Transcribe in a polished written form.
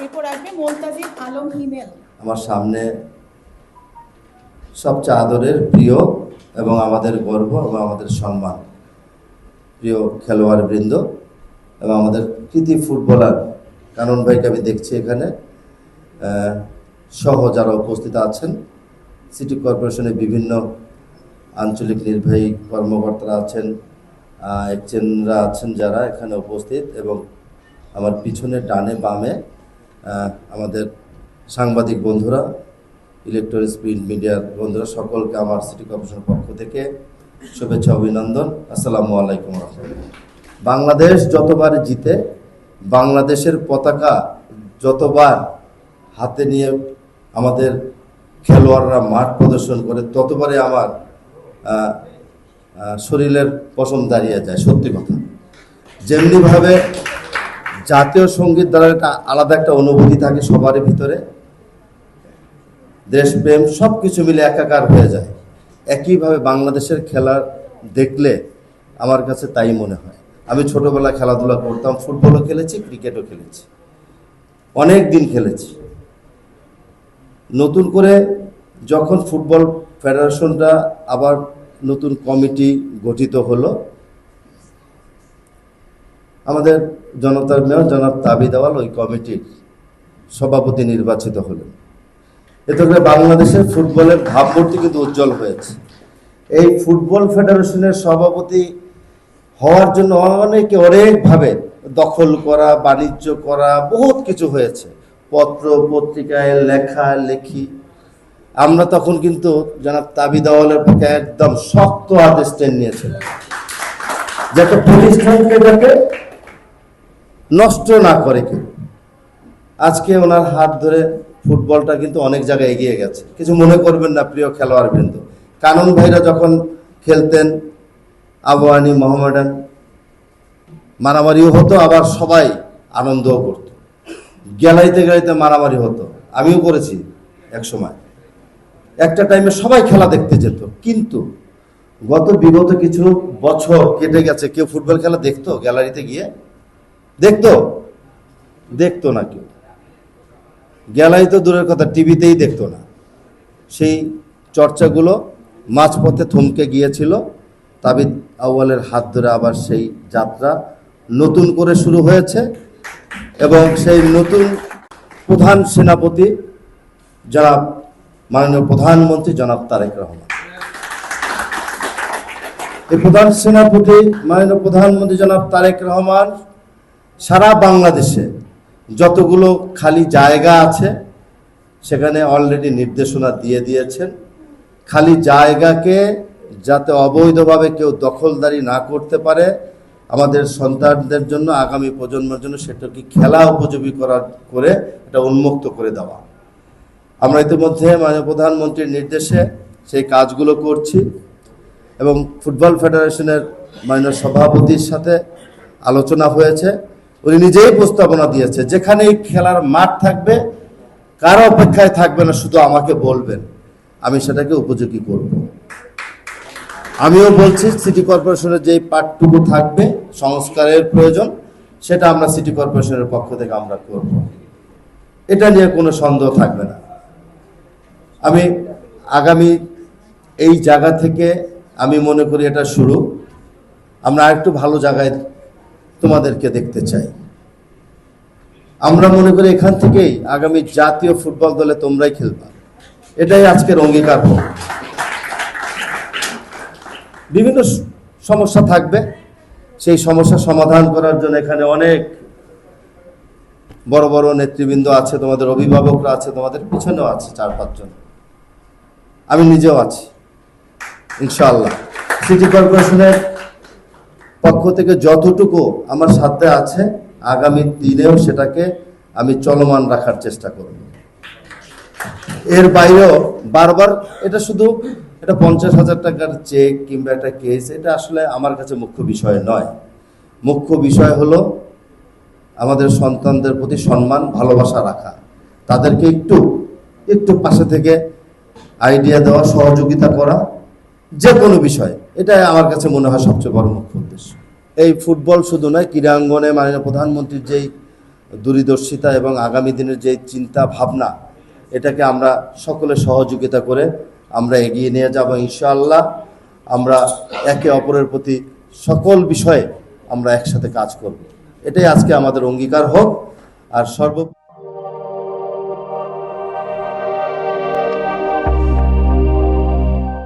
এরপর আসবে মোলতাজিদ আলম হিমেল। আমার সামনে সবচেয়ে আদরের প্রিয় এবং আমাদের গর্ব এবং আমাদের সম্মান প্রিয় খেলোয়াড় বৃন্দ এবং আমাদের কৃতি ফুটবলার কানন ভাইকে আমি দেখছি এখানে সহ যারা উপস্থিত আছেন, সিটি কর্পোরেশনের বিভিন্ন আঞ্চলিক নির্বাহী কর্মকর্তারা আছেন, এক্সচেঞ্জরা আছেন যারা এখানে উপস্থিত, এবং আমার পিছনে ডানে বামে আমাদের সাংবাদিক বন্ধুরা, ইলেকট্রনিক্স প্রিন্ট মিডিয়ার বন্ধুরা, সকলকে আমার সিটি কর্পোরেশনের পক্ষ থেকে শুভেচ্ছা অভিনন্দন। আসসালামু আলাইকুম রহমতুল্লাহ। বাংলাদেশ যতবার জিতে, বাংলাদেশের পতাকা যতবার হাতে নিয়ে আমাদের খেলোয়াড়রা মাঠ প্রদর্শন করে, ততবারে আমার শরীরের পশম দাঁড়িয়ে যায়। সত্যি কথা, যেমনিভাবে জাতীয় সঙ্গীত দ্বারা একটা আলাদা একটা অনুভূতি থাকে সবারই ভিতরে, দেশপ্রেম সব কিছু মিলে একাকার হয়ে যায়। একইভাবে বাংলাদেশের খেলা দেখলে আমার কাছে তাই মনে হয়। আমি ছোটোবেলায় খেলাধুলা করতাম, ফুটবলও খেলেছি, ক্রিকেটও খেলেছি, অনেক দিন খেলেছি। নতুন করে যখন ফুটবল ফেডারেশনটা আবার নতুন কমিটি গঠিত হলো, আমাদের জনতার মেয়র জনাব তাবিদ আওয়াল ওই কমিটির সভাপতি নির্বাচিত হলেন। এতে করে বাংলাদেশের ফুটবলের ভাবমূর্তি কিন্তু উজ্জ্বল হয়েছে। এই ফুটবল ফেডারেশনের সভাপতি হওয়ার জন্য অনেকভাবে দখল করা, বাণিজ্য করা, বহুত কিছু হয়েছে, পত্র পত্রিকায় লেখালেখি। আমরা তখন কিন্তু জনাব তাবিদ আওয়ালের পক্ষে একদম শক্ত আদেশ নিয়েছিলাম যে একটা প্রতিষ্ঠানকে যাতে নষ্ট না করে কেউ। আজকে ওনার হাত ধরে ফুটবলটা কিন্তু অনেক জায়গায় এগিয়ে গেছে। কিছু মনে করবেন না প্রিয় খেলোয়াড় বৃন্দ, কানন ভাইরা যখন খেলতেন আবহানী মোহামেডান, মারামারিও হতো, আবার সবাই আনন্দও করত, গ্যালারিতে গ্যালারিতে মারামারি হতো, আমিও করেছি এক সময়। একটা টাইমে সবাই খেলা দেখতে যেত, কিন্তু বিগত কিছু বছর কেটে গেছে, কেউ ফুটবল খেলা দেখতো? গ্যালারিতে গিয়ে দেখতো না কেউ। গ্যালারি তো দূরের কথা, টিভিতেই দেখতো না। সেই চর্চাগুলো মাঝপথে থমকে গিয়েছিল। তাবিদ আউয়ালের হাত ধরে আবার সেই যাত্রা নতুন করে শুরু হয়েছে, এবং সেই নতুন প্রধান সেনাপতি জনাব মাননীয় প্রধানমন্ত্রী জনাব তারেক রহমান। এই প্রধান সেনাপতি মাননীয় প্রধানমন্ত্রী জনাব তারেক রহমান সারা বাংলাদেশে যতগুলো খালি জায়গা আছে সেখানে অলরেডি নির্দেশনা দিয়ে দিয়েছেন। খালি জায়গাকে যাতে অবৈধভাবে কেউ দখলদারি না করতে পারে, আমাদের সন্তানদের জন্য, আগামী প্রজন্মের জন্য সেটাকে খেলা উপযোগী করে এটা উন্মুক্ত করে দেওয়া। আমরা ইতিমধ্যে মাননীয় প্রধানমন্ত্রীর নির্দেশে সেই কাজগুলো করছি, এবং ফুটবল ফেডারেশনের মাননীয় সভাপতির সাথে আলোচনা হয়েছে। উনি নিজেই প্রস্তাবনা দিয়েছে, যেখানেই খেলার মাঠ থাকবে, কারো অপেক্ষায় থাকবে না, শুধু আমাকে বলবেন, আমি সেটাকে উপযোগী করব। আমিও বলছি, সিটি কর্পোরেশনের যেই পার্টটুকু থাকবে, সংস্কারের প্রয়োজন, সেটা আমরা সিটি কর্পোরেশনের পক্ষ থেকে আমরা করব। এটা নিয়ে কোনো সন্দেহ থাকবে না। আমি আগামী এই জায়গা থেকে আমি মনে করি এটা শুরু। আমরা আরেকটু ভালো জায়গায় তোমাদেরকে দেখতে চাই। আমরা মনে করি এখান থেকেই আগামী জাতীয় ফুটবল দলে তোমরাই খেলবা, এটাই আজকের অঙ্গীকার হোক। বিভিন্ন সমস্যা থাকবে, সেই সমস্যা সমাধান করার জন্য এখানে অনেক বড় বড় নেতৃবৃন্দ আছে, তোমাদের অভিভাবকরা আছে, তোমাদের পিছনেও আছে 4-5 জন, আমি নিজেও আছি। ইনশাআল্লাহ সিটি কর্পোরেশনের পক্ষ থেকে যতটুকু আমার সাথে আছে, আগামী দিনেও সেটাকে আমি চলমান রাখার চেষ্টা করব। এর বাইরেও বারবার এটা শুধু এটা 50,000 টাকার চেক কিংবা একটা কেস, এটা আসলে আমার কাছে মুখ্য বিষয় নয়। মুখ্য বিষয় হলো আমাদের সন্তানদের প্রতি সম্মান, ভালোবাসা রাখা, তাদেরকে একটু পাশে থেকে আইডিয়া দেওয়া, সহযোগিতা করা, যে কোনো বিষয়। এটাই আমার কাছে মনে হয় সবচেয়ে বড় মুখ্য উদ্দেশ্য। এই ফুটবল শুধু নয়, ক্রীড়াঙ্গনে মাননীয় প্রধানমন্ত্রীর যেই দূরদর্শিতা এবং আগামী দিনের যে চিন্তা ভাবনা, এটাকে আমরা সকলে সহযোগিতা করে আমরা এগিয়ে নিয়ে যাব ইনশাআল্লাহ। আমরা একে অপরের প্রতি সকল বিষয়ে আমরা একসাথে কাজ করব, এটাই আজকে আমাদের অঙ্গীকার হোক। আর